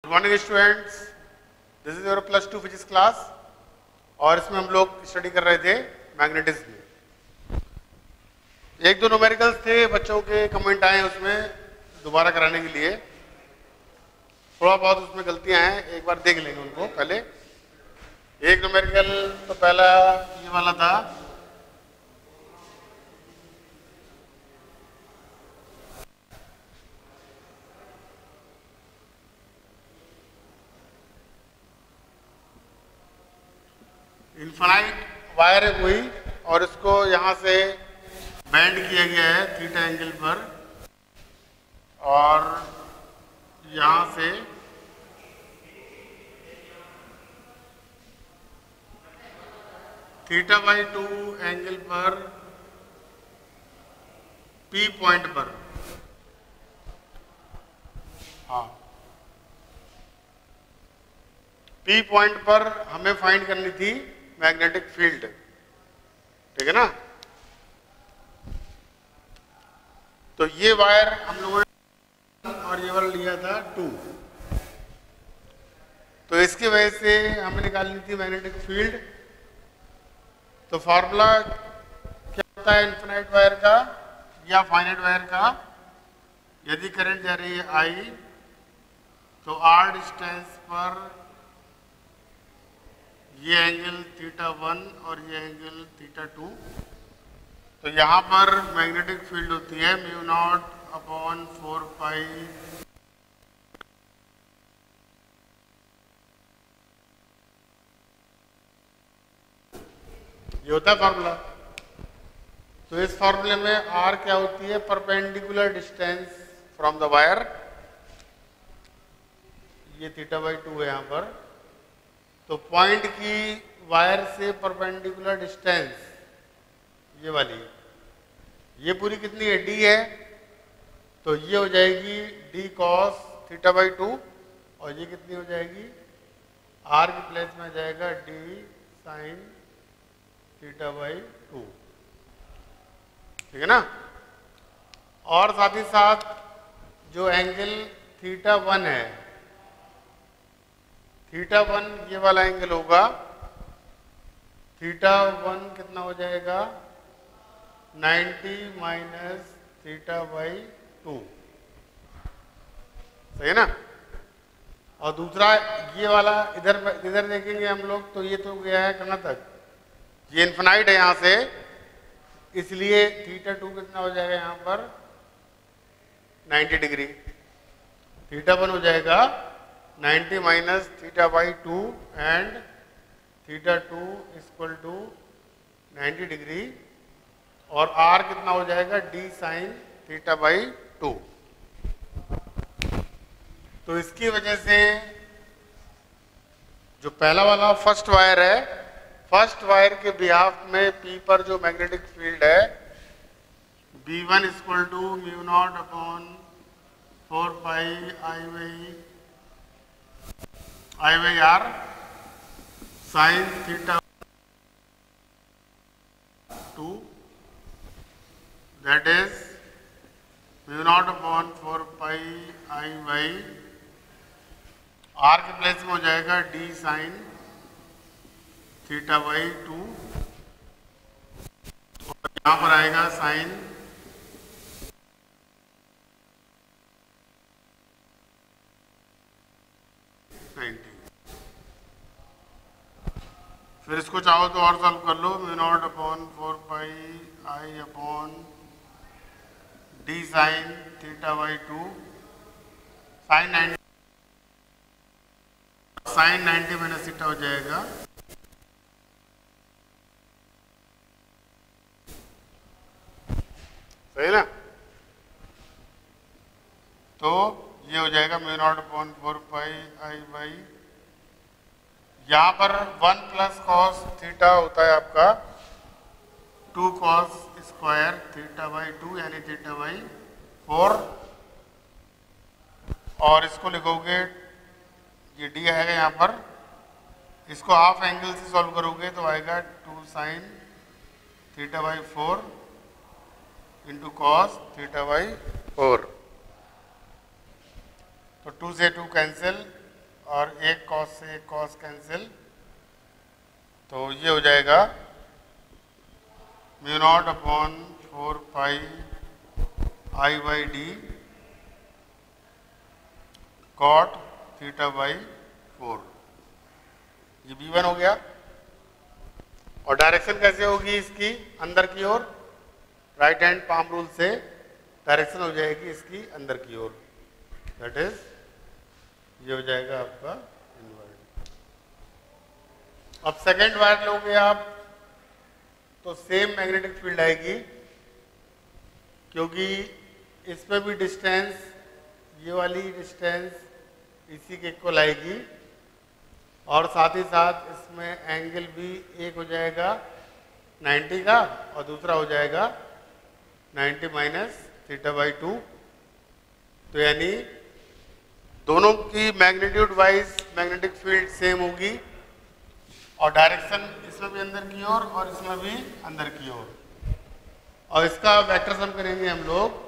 Good morning students, this is your +2 physics class और इसमें हम लोग स्टडी कर रहे थे मैग्नेटिज्म। एक दो न्यूमेरिकल्स थे, बच्चों के कमेंट आए उसमें दोबारा कराने के लिए। थोड़ा बहुत उसमें गलतियां हैं, एक बार देख लेंगे उनको। पहले एक न्यूमेरिकल तो पहला ये वाला था, इनफाइनाइट वायर है कोई और इसको यहां से बैंड किया गया है थीटा एंगल पर और यहां से θ/2 एंगल पर P पॉइंट पर। हाँ, P पॉइंट पर हमें फाइंड करनी थी मैग्नेटिक फील्ड, ठीक है ना। तो ये वायर हम लोगों ने और ये वाला लिया था 2, तो इसकी वजह से हमें निकालनी थी मैग्नेटिक फील्ड। तो फॉर्मूला क्या होता है इनफिनाइट वायर का या फाइनाइट वायर का? यदि करंट जा रही है I तो r डिस्टेंस पर ये एंगल θ1 और ये एंगल θ2, तो यहां पर मैग्नेटिक फील्ड होती है μ0/4π ये होता है फॉर्मूला। तो इस फॉर्मूले में r क्या होती है? Perpendicular distance from the wire. ये θ/2 है यहां पर, तो पॉइंट की वायर से परपेंडिकुलर डिस्टेंस ये वाली, ये पूरी कितनी है? d है, तो ये हो जाएगी d cos θ/2 और ये कितनी हो जाएगी? r की प्लेस में आ जाएगा d sin θ/2, ठीक है ना। और साथ ही साथ जो एंगल θ1 है, θ1 ये वाला एंगल होगा, θ1 कितना हो जाएगा? 90 माइनस θ/2, सही है ना। और दूसरा ये वाला इधर देखेंगे हम लोग, तो ये तो गया है कहाँ तक? ये इनफिनाइट है यहां से, इसलिए θ2 कितना हो जाएगा यहां पर? 90 डिग्री। θ1 हो जाएगा 90 minus θ/2 and θ2 equal to 90 degree और r कितना हो जाएगा? d sine θ/2। तो इसकी वजह से जो पहला वाला फर्स्ट वायर है, फर्स्ट वायर के बिहाफ में P पर जो मैग्नेटिक फील्ड है B1 equal to μ0/4π I/r sine θ2, that is μ0/4π I/r के प्लेस में हो जाएगा d साइन θ/2 और यहां पर आएगा साइन 90। फिर इसको चाहो तो और सॉल्व कर लो, μ0/4π I/d sine θ/2 sine 90 minus theta हो जाएगा सही ना। तो ये हो जाएगा μ0/4π I/, यहां पर 1 प्लस कॉस थीटा होता है आपका 2 कॉस स्क्वायर θ/2 यानी θ/4, और इसको लिखोगे, ये d आएगा यहाँ पर, इसको हाफ एंगल से सॉल्व करोगे तो आएगा 2 साइन θ/4 इंटू कॉस θ/4। तो 2 से 2 कैंसिल, और एक कॉस से एक कॉस कैंसिल, तो ये हो जाएगा mu not upon 4 pi I by d cot theta by 4। ये V1 हो गया। और डायरेक्शन कैसे होगी इसकी? अंदर की ओर, राइट हैंड पाम रूल से डायरेक्शन हो जाएगी इसकी अंदर की ओर, दैट इज ये हो जाएगा आपका इनवर्ड। अब सेकेंड वायर लोगे आप तो सेम मैग्नेटिक फील्ड आएगी, क्योंकि इसमें भी डिस्टेंस, ये वाली डिस्टेंस इसी के इक्वल आएगी, और साथ ही साथ इसमें एंगल भी एक हो जाएगा 90 का और दूसरा हो जाएगा 90 माइनस थीटा बाई 2। तो यानी दोनों की magnitude wise magnetic field same होगी, और डायरेक्शन इसमें भी अंदर की ओर और इसमें भी अंदर की ओर। और इसका वेक्टर सम करेंगे हम लोग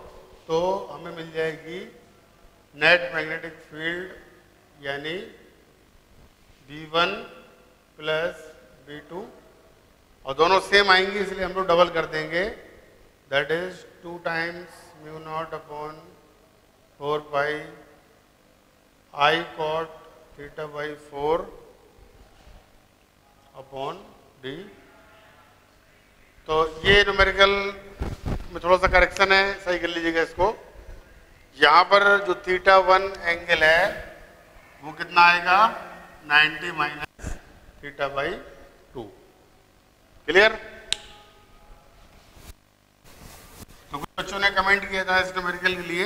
तो हमें मिल जाएगी नेट मैग्नेटिक फील्ड यानी V1 प्लस V2, और दोनों सेम आएंगी इसलिए हम लोग डबल कर देंगे, that is 2 times mu not upon 4 pi I cot theta by 4 upon D. तो ये न्यूमेरिकल में थोड़ा सा करेक्शन है, सही कर लीजिएगा इसको। यहाँ पर जो θ1 एंगल है वो कितना आएगा? 90 माइनस थीटा बाई 2। क्लियर? तो कुछ बच्चों ने कमेंट किया था इस न्यूमेरिकल के लिए,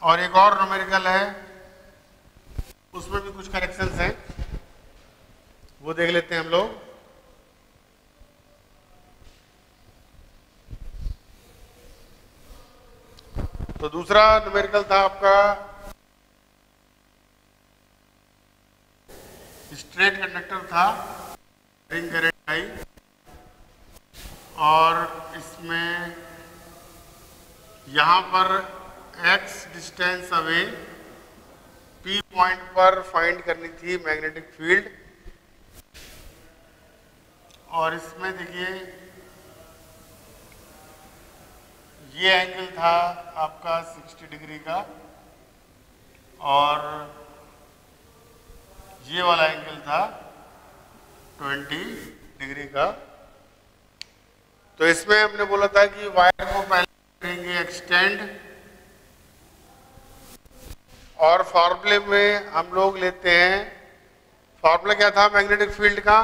और एक और न्यूमेरिकल है उसमें भी कुछ करेक्शंस हैं, वो देख लेते हैं हम लोग। तो दूसरा न्यूमेरिकल था आपका स्ट्रेट कंडक्टर था, रिंग करंट आई, और इसमें यहां पर x distance away P point पर फाइंड करनी थी मैग्नेटिक फील्ड। और इसमें देखिए ये एंगल था आपका 60 डिग्री का, और ये वाला एंगल था 20 डिग्री का। तो इसमें हमने बोला था कि वायर को पहले करेंगे एक्सटेंड, और फॉर्मूले में हम लोग लेते हैं, फॉर्मूला क्या था मैग्नेटिक फील्ड का?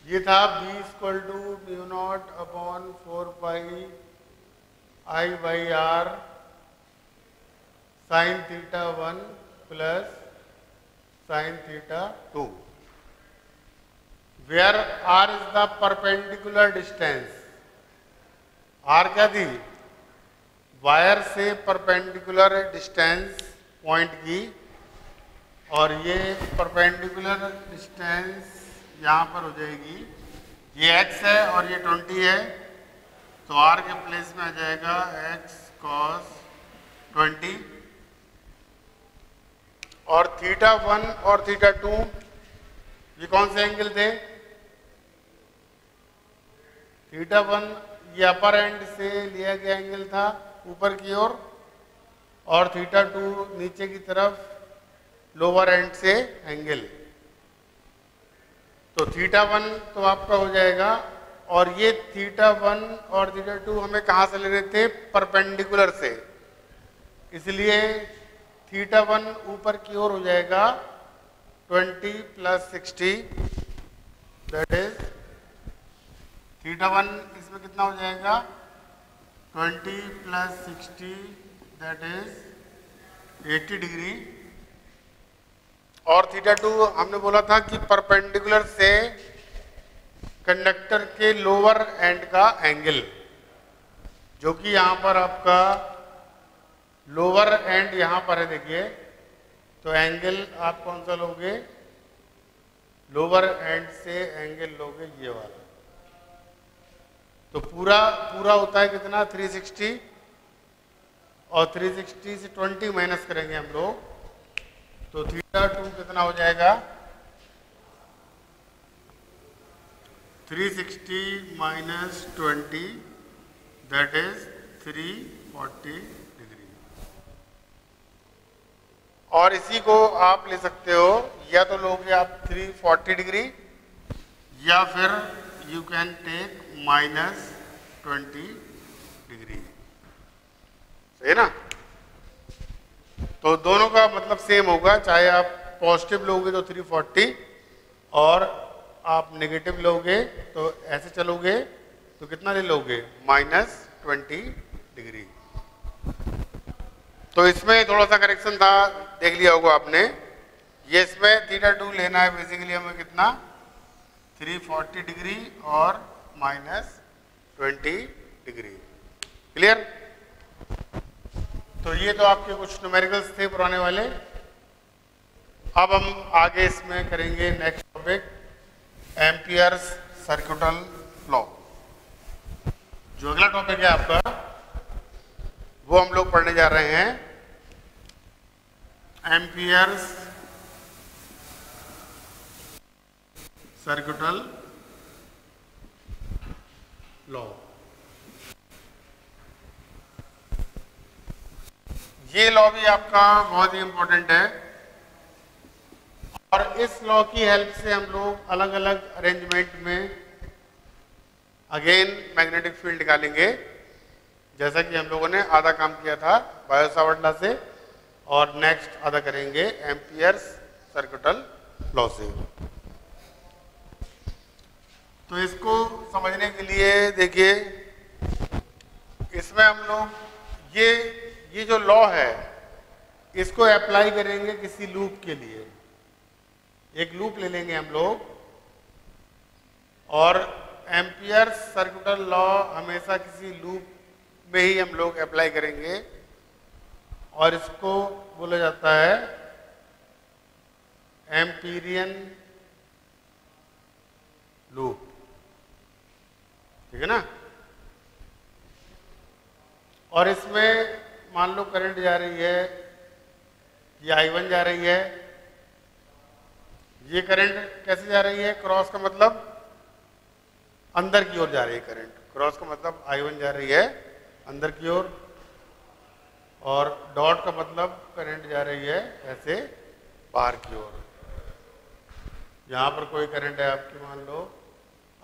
ये था B equal to mu not upon 4 pi I by r sine theta 1 plus sine theta 2, where R is the perpendicular distance. R क्या थी? वायर से परपेंडिकुलर डिस्टेंस पॉइंट की, और ये परपेंडिकुलर डिस्टेंस यहाँ पर हो जाएगी, ये x है और ये 20 है, तो R के प्लेस में आ जाएगा x cos 20, और θ1 और θ2 ये कौन से एंगल थे? θ1 ये अपर एंड से लिया गया एंगल था ऊपर की ओर, और θ2 नीचे की तरफ लोअर एंड से एंगल। तो θ1 तो आपका हो जाएगा, और ये θ1 और θ2 हमें कहाँ से लेने थे? परपेंडिकुलर से, इसलिए θ1 ऊपर की ओर हो जाएगा 20 प्लस 60, दैट इज θ1 इसमें कितना हो जाएगा? 20 प्लस 60 दैट इज 80 डिग्री। और θ2 हमने बोला था कि परपेंडिकुलर से कंडक्टर के लोअर एंड का एंगल, जो कि यहाँ पर आपका लोअर एंड यहाँ पर है, देखिए, तो एंगल आप कौन सा लोगे? लोअर एंड से एंगल लोगे ये वाला। तो पूरा होता है कितना? 360, और 360 से 20 माइनस करेंगे हम लोग, तो तो थीटा 2 कितना हो जाएगा 360 माइनस 20 दैट इज 340 डिग्री। और इसी को आप ले सकते हो, या तो लोगे आप 340 डिग्री या फिर you can take minus 20 degree. सही ना? तो दोनों का मतलब सेम होगा, चाहे आप पॉजिटिव लोगे तो 340 और आप नेगेटिव लोगे तो ऐसे चलोगे तो कितना ले लोगे माइनस 20 डिग्री। तो इसमें थोड़ा सा करेक्शन था, देख लिया होगा आपने। ये इसमें थीटा 2 लेना है बेसिकली हमें कितना 340 डिग्री और माइनस 20 डिग्री। क्लियर? तो ये तो आपके कुछ न्यूमेरिकल्स थे पुराने वाले। अब हम आगे इसमें करेंगे next topic amperes circuital law. जो अगला टॉपिक है आपका वो हम लोग पढ़ने जा रहे हैं एम्पियर्स सर्किटल लॉ। ये लॉ भी आपका बहुत ही इंपॉर्टेंट है और इस लॉ की हेल्प से हम लोग अलग अलग अरेंजमेंट में अगेन मैग्नेटिक फील्ड निकालेंगे, जैसा कि हम लोगों ने आधा काम किया था बायो-सावर्ट लॉ से, और नेक्स्ट आधा करेंगे एम्पियर्स सर्किटल लॉ से। तो इसको समझने के लिए देखिए, इसमें हम लोग ये जो लॉ है इसको अप्लाई करेंगे किसी लूप के लिए। एक लूप ले लेंगे हम लोग और एम्पियर्स सर्किटल लॉ हमेशा किसी लूप में ही हम लोग अप्लाई करेंगे और इसको बोला जाता है एम्पीरियन लूप। ठीक है ना? और इसमें मान लो करंट जा रही है, ये I1 जा रही है, ये करंट कैसे जा रही है, क्रॉस का मतलब अंदर की ओर जा रही है करंट, क्रॉस का मतलब I1 जा रही है अंदर की ओर, और डॉट का मतलब करंट जा रही है ऐसे बाहर की ओर। यहाँ पर कोई करंट है आपकी, मान लो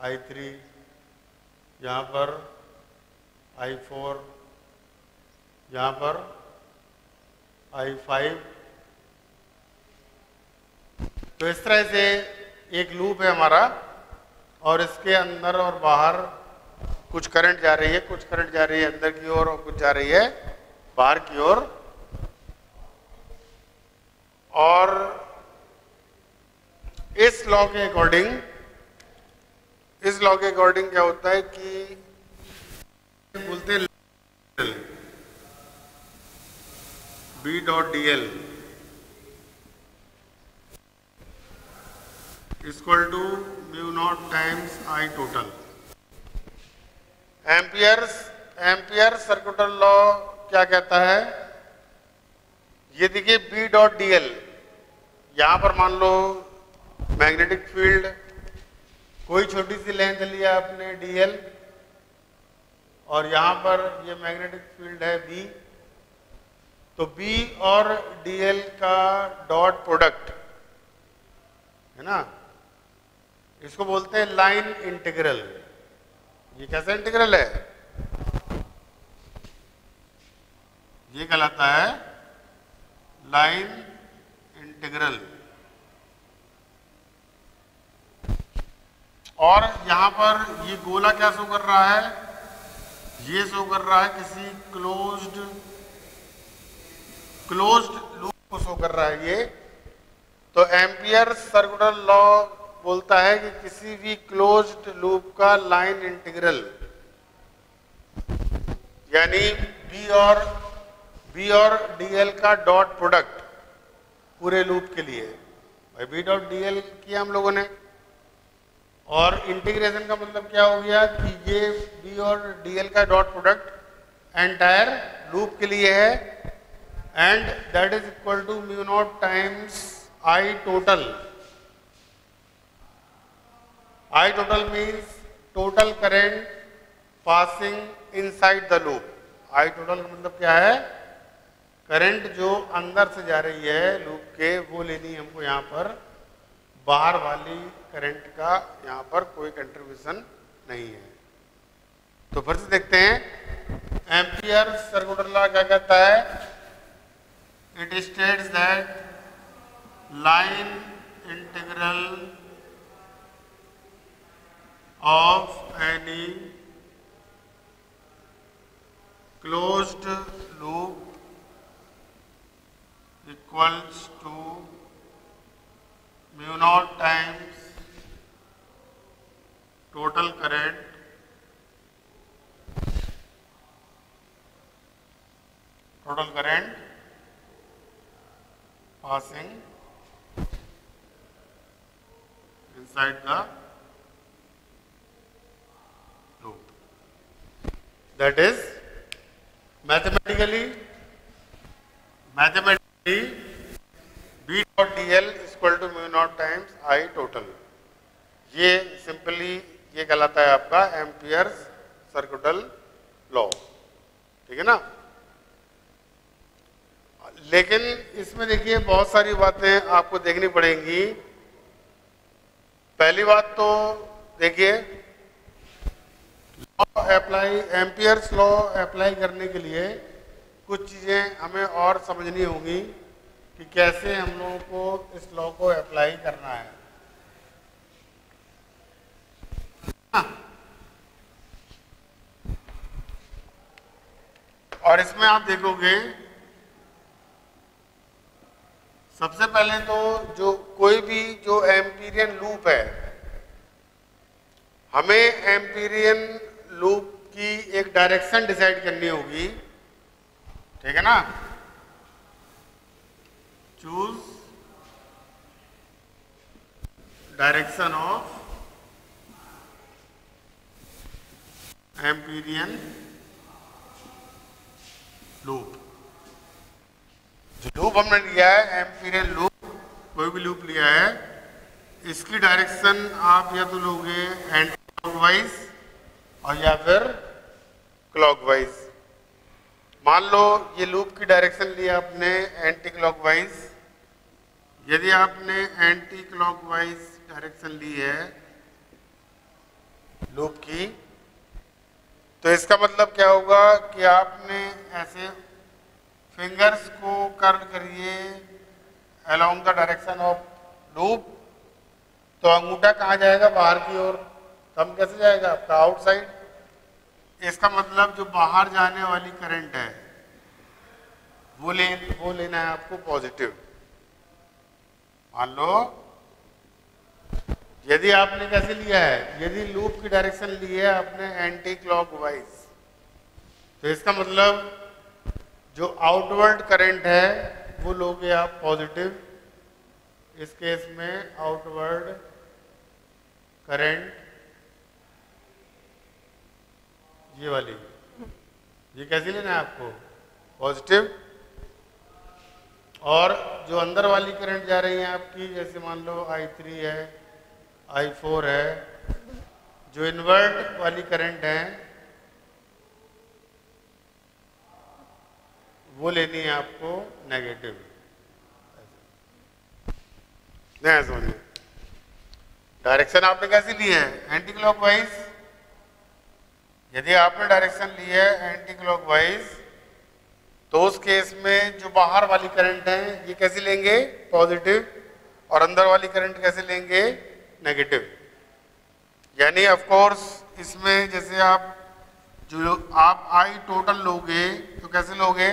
I3, यहाँ पर I4, यहाँ पर I5। तो इस तरह से एक लूप है हमारा और इसके अंदर और बाहर कुछ करंट जा रही है, कुछ करंट जा रही है अंदर की ओर और कुछ जा रही है बाहर की ओर। और इस लॉ के अकॉर्डिंग क्या होता है कि बोलते हैं B dot DL equal to mu not times I total. Ampere circuital law क्या कहता है, ये देखिए B डॉट DL, यहां पर मान लो मैग्नेटिक फील्ड कोई छोटी सी लेंथ लिया आपने DL और यहां पर ये मैग्नेटिक फील्ड है B, तो B और DL का डॉट प्रोडक्ट है ना, इसको बोलते हैं लाइन इंटीग्रल। ये कैसा इंटीग्रल है, ये कहलाता है लाइन इंटीग्रल। और यहां पर ये गोला क्या शो कर रहा है, ये शो कर रहा है किसी क्लोज्ड लूप को शो कर रहा है ये। तो एम्पियर सर्किटल लॉ बोलता है कि किसी भी क्लोज्ड लूप का लाइन इंटीग्रल, यानी B और DL का डॉट प्रोडक्ट पूरे लूप के लिए, भाई B डॉट DL किया हम लोगों ने, और इंटीग्रेशन का मतलब क्या हो गया कि ये B और DL का डॉट प्रोडक्ट एंटायर लूप के लिए है, and that is equal to mu naught times I total. I total means total current passing inside the loop. I total का मतलब क्या है? करंट जो अंदर से जा रही है लूप के वो लेनी हमको यहाँ पर, बाहर वाली करंट का यहाँ पर कोई कंट्रीब्यूशन नहीं है। तो फिर से देखते हैं, एम्पियर सर्कुलर लॉ क्या कहता है? It states that line integral of any closed loop equals to mu naught times total current passing inside the loop. That is mathematically B dot dl is equal to mu naught times I total. ये simply ये कहलाता है आपका amperes circular law, ठीक है ना। लेकिन इसमें देखिए बहुत सारी बातें आपको देखनी पड़ेंगी। पहली बात तो देखिए, law apply, Ampere's law apply करने के लिए कुछ चीज़ें हमें और समझनी होंगी कि कैसे हम लोगों को इस लॉ को अप्लाई करना है। और इसमें आप देखोगे सबसे पहले तो जो कोई भी जो एम्पीरियन लूप है, हमें एम्पीरियन लूप की एक डायरेक्शन डिसाइड करनी होगी, ठीक है ना। Choose direction of Amperian loop. जो लूप हमने लिया है एम्पीरियन लूप, कोई भी लूप लिया है, इसकी डायरेक्शन आप या तो लोगे एंटी क्लॉकवाइज और या फिर क्लॉकवाइज। मान लो ये लूप की डायरेक्शन ली आपने एंटी क्लॉकवाइज। यदि आपने एंटी क्लॉकवाइज डायरेक्शन ली है लूप की, तो इसका मतलब क्या होगा कि आपने ऐसे फिंगर्स को कर्ल करिए along the direction of loop, तो अंगूठा कहाँ जाएगा? बाहर की ओर। थंब कैसे जाएगा आपका? आउटसाइड। इसका मतलब जो बाहर जाने वाली करंट है वो लेना है आपको पॉजिटिव। मान लो यदि आपने कैसे लिया है, यदि लूप की डायरेक्शन ली है आपने एंटी क्लॉकवाइज, तो इसका मतलब जो आउटवर्ड करंट है वो लोगे आप पॉजिटिव। इस केस में आउटवर्ड करंट ये वाली, ये कैसी लेना है आपको? पॉजिटिव। और जो अंदर वाली करंट जा रही है आपकी, जैसे मान लो I3 है, I4 है, जो इन्वर्ट वाली करंट है वो लेनी है आपको नेगेटिव। नहीं समझिए, डायरेक्शन आपने कैसी ली है? Anti clockwise. यदि आपने डायरेक्शन ली है एंटी क्लॉकवाइज, तो उस केस में जो बाहर वाली करंट है ये कैसी लेंगे? पॉजिटिव। और अंदर वाली करंट कैसे लेंगे? नेगेटिव। यानी ऑफ कोर्स इसमें जैसे आप आई टोटल लोगे तो कैसे लोगे?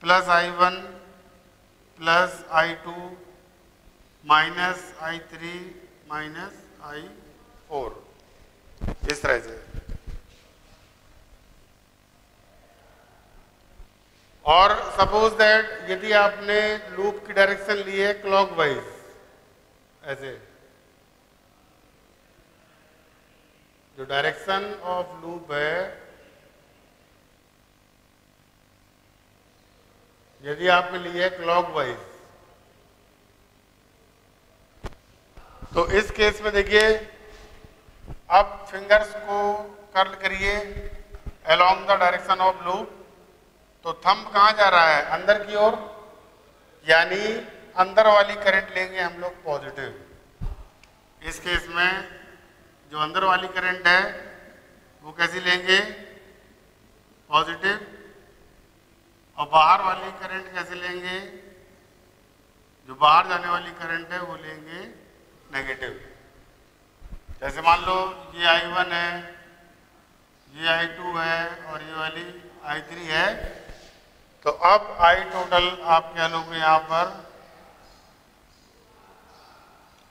Plus I1 plus I2 minus I3 minus I4, इस तरह से। और सपोज दैट यदि आपने लूप की डायरेक्शन ली है क्लॉकवाइज, ऐसे जो डायरेक्शन ऑफ लूप है यदि आपने लिए है क्लॉकवाइज, तो इस केस में देखिए अब फिंगर्स को कर्ल करिए along the direction of loop. तो थंब कहाँ जा रहा है? अंदर की ओर, यानी अंदर वाली करंट लेंगे हम लोग पॉजिटिव। इस केस में जो अंदर वाली करंट है वो कैसी लेंगे? पॉजिटिव। और बाहर वाली करंट कैसे लेंगे? जो बाहर जाने वाली करंट है वो लेंगे नेगेटिव। जैसे मान लो ये I1 है, ये I2 है और ये वाली I3 है, तो अब I टोटल आप क्या लोगे यहाँ पर?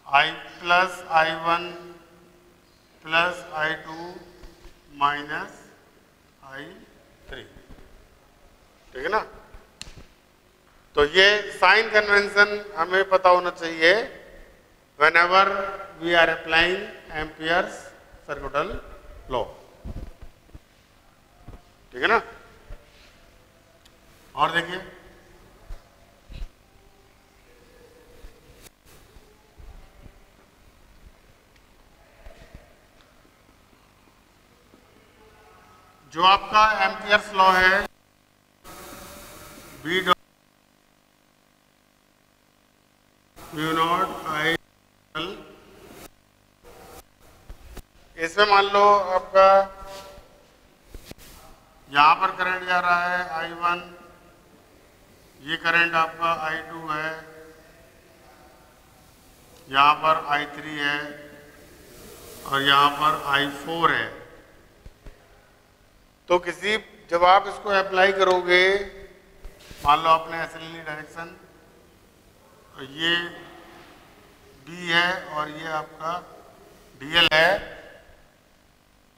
I plus I1 plus I2 minus I3, ठीक है ना? तो ये साइन कन्वेंशन हमें पता होना चाहिए whenever we are applying Ampere's circuital law, ठीक है ना? और देखिए जो आपका एम्पियर्स लॉ है बी डॉट म्यू नॉट आई, इसमें मान लो आपका यहां पर करंट जा रहा है I1, ये करंट आपका I2 है, यहां पर I3 है और यहां पर I4 है। तो किसी जब आप इसको अप्लाई करोगे, मान लो आपने ऐसे ली डायरेक्शन, तो ये B है और ये आपका DL है,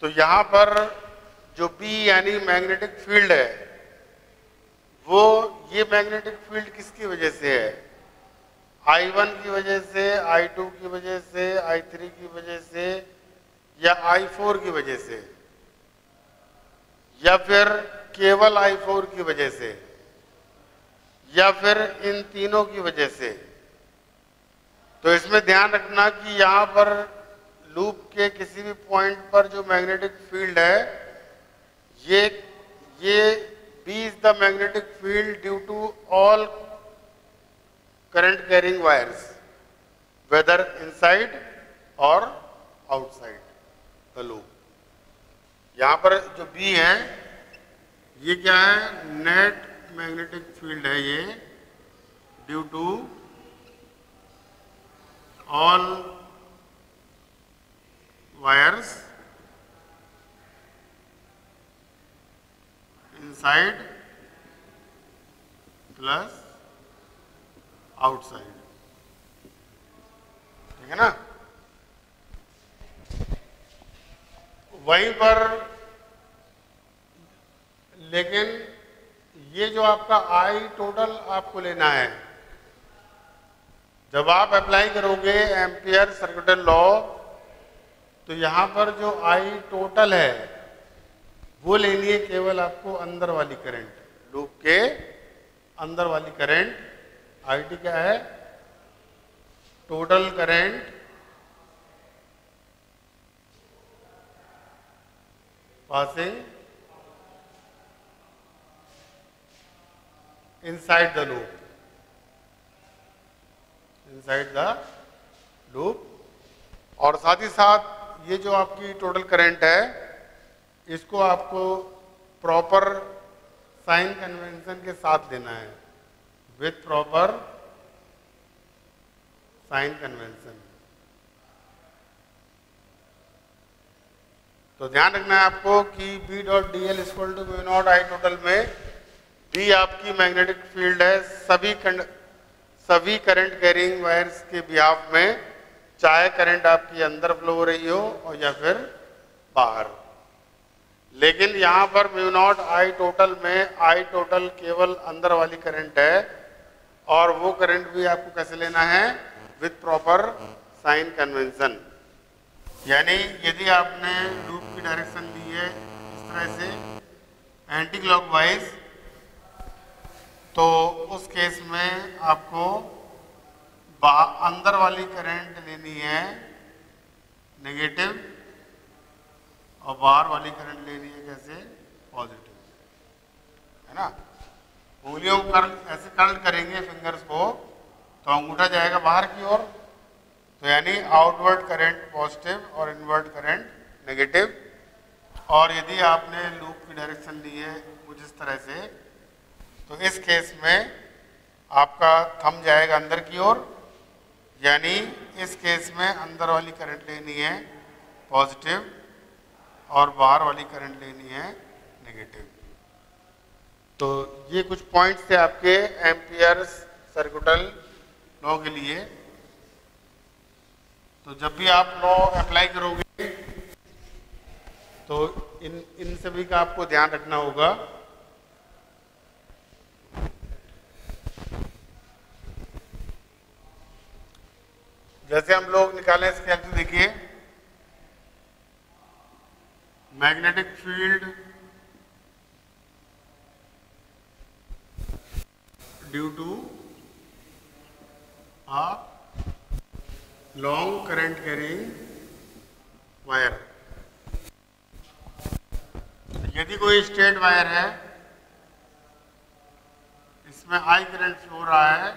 तो यहां पर जो B यानी मैग्नेटिक फील्ड है, वो ये मैग्नेटिक फील्ड किसकी वजह से है? I1 की वजह से, I2 की वजह से, I3 की वजह से, या I4 की वजह से, या फिर केवल I4 की वजह से, या फिर इन तीनों की वजह से? तो इसमें ध्यान रखना कि यहां पर लूप के किसी भी पॉइंट पर जो मैग्नेटिक फील्ड है, ये B is the magnetic field due to all current carrying wires, whether inside or outside the loop. यहां पर जो B है, ये क्या है? नेट मैग्नेटिक फील्ड है ये, due to all wires inside plus outside, ठीक है ना? वहीं पर लेकिन ये जो आपका I टोटल आपको लेना है, जब आप अप्लाई करोगे एम्पियर सर्किटल लॉ, तो यहां पर जो I टोटल है वो लेनी है केवल आपको अंदर वाली करंट, लूप के अंदर वाली करंट। IT क्या है? Total current passing inside the loop, inside the loop. और साथ ही साथ ये जो आपकी टोटल करंट है, इसको आपको प्रॉपर साइन कन्वेंशन के साथ देना है, विथ प्रॉपर साइन कन्वेंशन। तो ध्यान रखना है आपको कि B dot D L equal to mu not I total में B आपकी मैग्नेटिक फील्ड है सभी करंट कैरिंग वायर्स के बिहाफ में, चाहे करंट आपकी अंदर फ्लो हो रही हो और या फिर बाहर। लेकिन यहाँ पर म्यू नॉट I टोटल में I टोटल केवल अंदर वाली करंट है, और वो करंट भी आपको कैसे लेना है? With proper sign convention. यानी यदि आपने लूप की डायरेक्शन ली है इस तरह से एंटी क्लॉकवाइज, तो उस केस में आपको अंदर वाली करंट लेनी है नेगेटिव और बाहर वाली करंट लेनी है कैसे, पॉजिटिव, है ना। उंगलियों को ऐसे कर्ल करेंगे फिंगर्स को, तो अंगूठा जाएगा बाहर की ओर, तो यानी आउटवर्ड करंट पॉजिटिव और इनवर्ड करंट नेगेटिव। और यदि आपने लूप की डायरेक्शन ली है कुछ इस तरह से, तो इस केस में आपका थंब जाएगा अंदर की ओर, यानी इस केस में अंदर वाली करंट लेनी है पॉजिटिव और बाहर वाली करंट लेनी है नेगेटिव। तो ये कुछ पॉइंट्स थे आपके एम्पियर्स सर्किटल लॉ के लिए। तो जब भी आप लॉ अप्लाई करोगे तो इन सभी का आपको ध्यान रखना होगा। जैसे हम लोग निकालें इसके हेल्प से, देखिए magnetic field due to a long current carrying wire। यदि कोई स्ट्रेट वायर है, इसमें I करंट फ्लो रहा है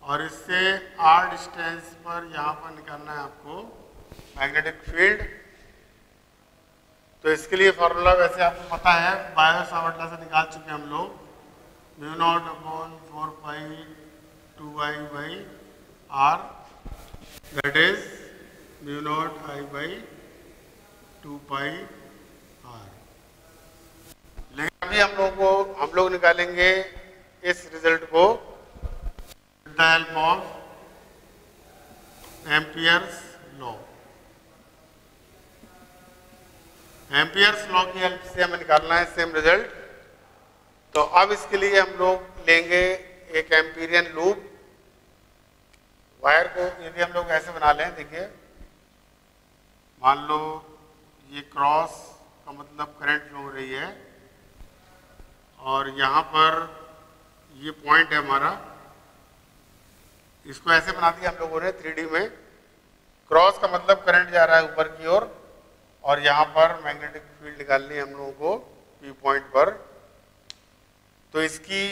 और इससे R डिस्टेंस पर यहाँ पर निकालना है आपको मैग्नेटिक फील्ड। तो इसके लिए फॉर्मूला वैसे आपको पता है, बायो सावर्ट लॉ से निकाल चुके हम लोग, mu not upon 4 pi 2I by R, that is mu not I by 2 pi R। लेकिन अभी हम लोग निकालेंगे इस रिजल्ट को with the help of Ampere's law. Ampere's law की हेल्प से हमें निकालना है सेम रिजल्ट। तो अब इसके लिए हम लोग लेंगे एक एम्पीरियन लूप। वायर को यदि हम लोग ऐसे बना लें, देखिए मान लो ये क्रॉस का मतलब करंट फ्लो हो रही है और यहाँ पर ये पॉइंट है हमारा, इसको ऐसे बना दिया हम लोगों ने 3D में। क्रॉस का मतलब करंट जा रहा है ऊपर की ओर और यहाँ पर मैग्नेटिक फील्ड निकालनी है हम लोगों को P पॉइंट पर। तो इसकी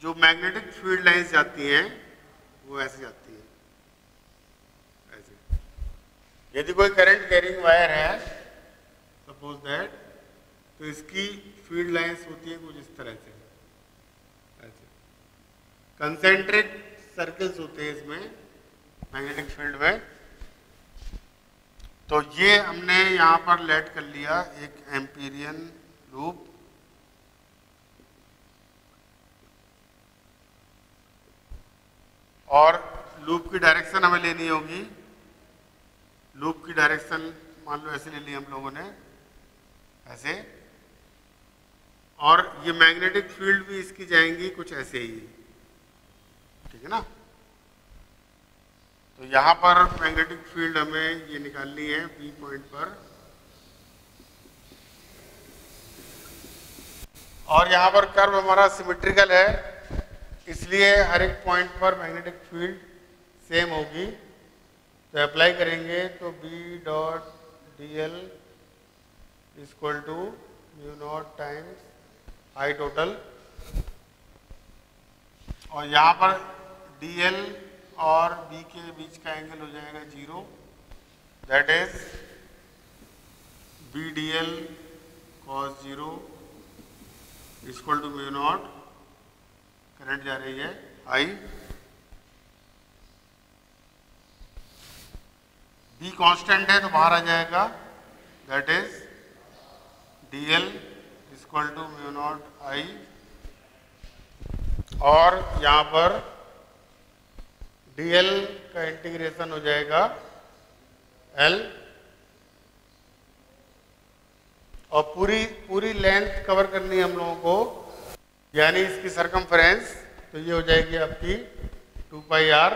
जो मैग्नेटिक फील्ड लाइंस जाती हैं वो ऐसे जाती है, ऐसे। यदि कोई करंट कैरिंग वायर है सपोज दैट, तो इसकी फील्ड लाइंस होती है कुछ इस तरह से, ऐसे कंसेंट्रिक सर्कल्स होते हैं इसमें मैग्नेटिक फील्ड में। तो ये हमने यहाँ पर लेट कर लिया एक एम्पीरियन लूप। और लूप की डायरेक्शन हमें लेनी होगी, लूप की डायरेक्शन मान लो ऐसे ले ली हम लोगों ने, ऐसे। और ये मैग्नेटिक फील्ड भी इसकी जाएंगी कुछ ऐसे ही, ठीक है ना। तो यहाँ पर मैग्नेटिक फील्ड हमें ये निकालनी है P पॉइंट पर, और यहाँ पर कर्व हमारा सिमेट्रिकल है, इसलिए हर एक पॉइंट पर मैग्नेटिक फील्ड सेम होगी। तो अप्लाई करेंगे तो B dot DL equal to mu not times I total, और यहाँ पर DL और B के बीच का एंगल हो जाएगा 0, that is BDL cos 0 equal to mu not, current जा रही है I, B कांस्टेंट है तो बाहर आ जाएगा, that is DL equal to mu not I, और यहाँ पर DL का इंटीग्रेशन हो जाएगा L, और पूरी लेंथ कवर करनी है हम लोगों को, यानी इसकी सरकमफ्रेंस। तो ये हो जाएगी आपकी 2 pi R,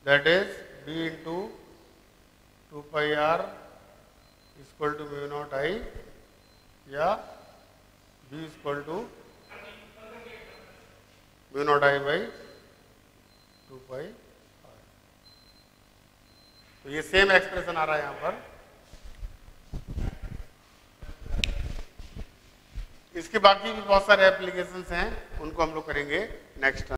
that is B into 2 pi R equal to mu not I, या v equal to mu not I by 2 pi. तो ये सेम एक्सप्रेशन आ रहा है यहां पर। इसके बाकी भी बहुत सारे एप्लीकेशंस हैं, उनको हम लोग करेंगे नेक्स्ट।